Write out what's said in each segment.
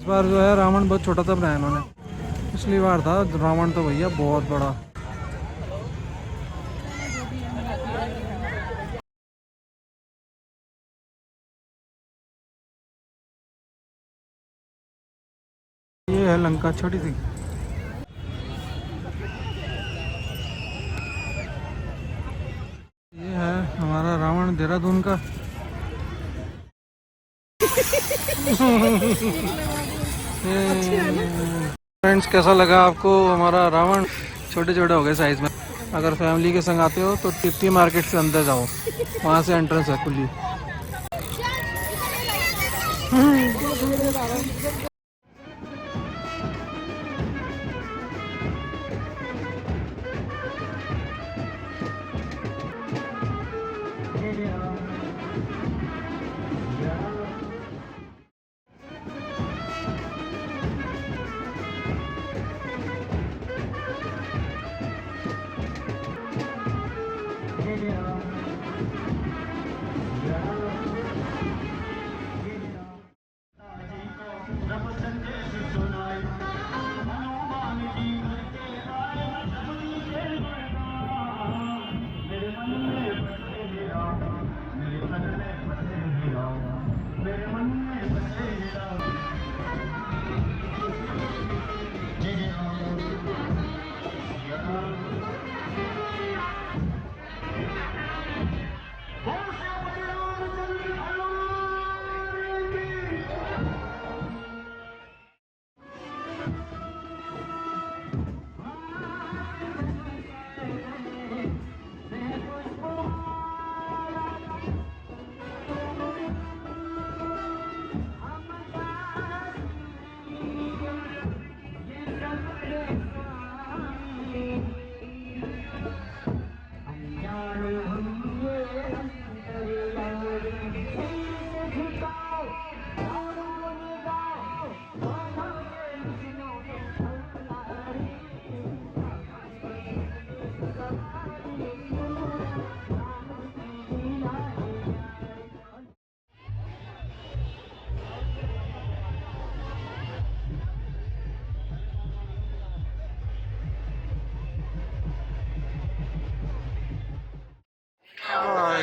इस बार जो है रावण बहुत छोटा सा बनाया इन्होंने। पिछली बार था रावण तो भैया बहुत बड़ा। ये है लंका छोटी सी। ये है हमारा रावण देहरादून का। फ्रेंड्स कैसा लगा आपको हमारा रावण? छोटे छोटे हो गए साइज में। अगर फैमिली के संग आते हो तो टिप्टी मार्केट से अंदर जाओ, वहाँ से एंट्रेंस है खुली।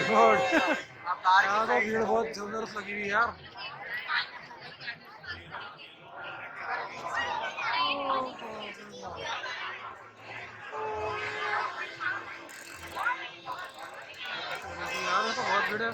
गॉड, यहाँ तो भीड़ बहुत जबरदस्त लगी हुई यार। यार तो बहुत भीड़ है।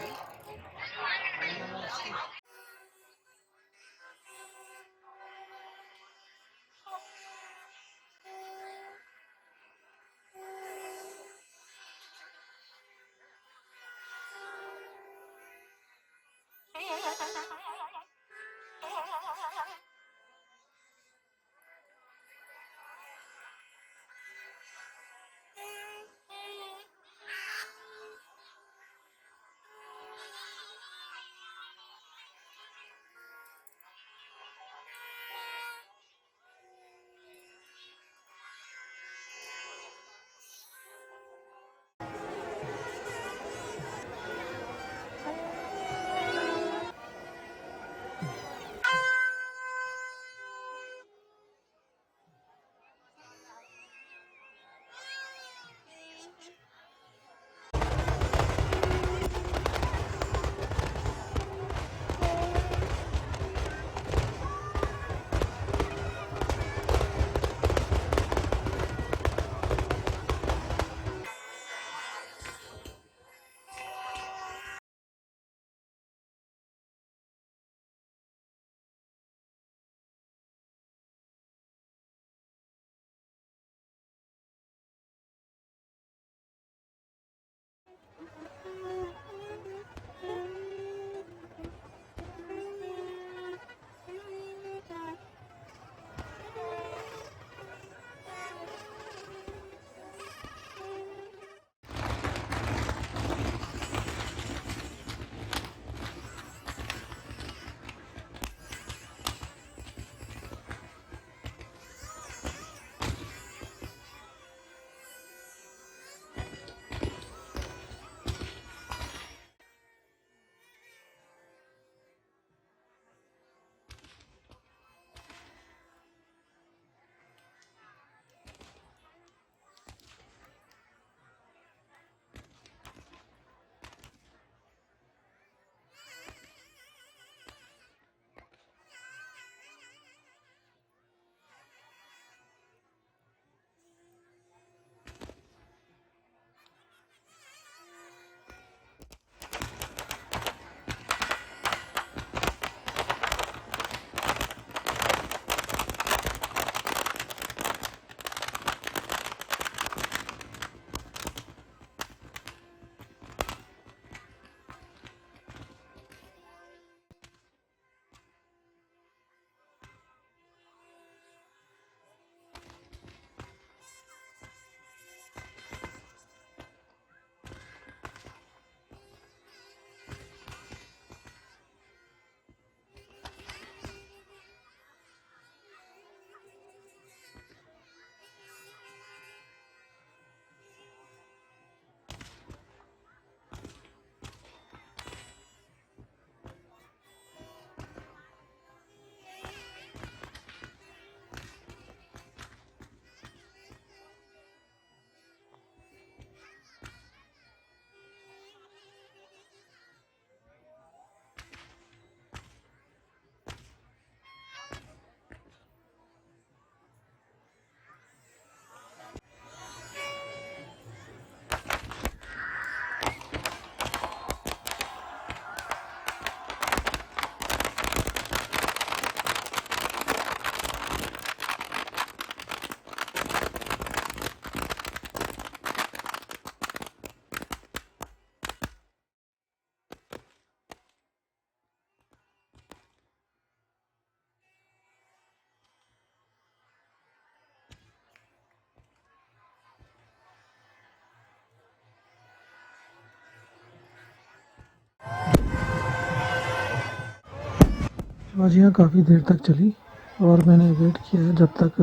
बाजियाँ काफ़ी देर तक चली और मैंने वेट किया जब तक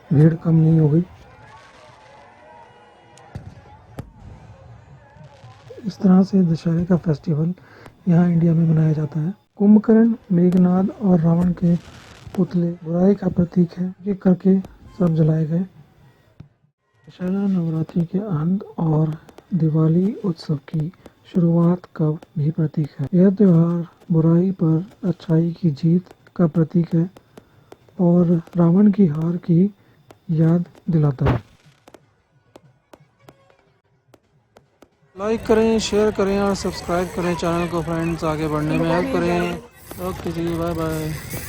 भीड़ कम नहीं हो गई। इस तरह से दशहरे का फेस्टिवल यहाँ इंडिया में मनाया जाता है। कुंभकर्ण, मेघनाद और रावण के पुतले बुराई का प्रतीक है। ये करके सब जलाए गए। दशहरा नवरात्रि के अंत और दिवाली उत्सव की शुरुआत का भी प्रतीक है। यह त्योहार बुराई पर अच्छाई की जीत का प्रतीक है और रावण की हार की याद दिलाता है। लाइक करें, शेयर करें और सब्सक्राइब करें चैनल को फ्रेंड्स, आगे बढ़ने में हेल्प करें। ओके जी, बाय बाय।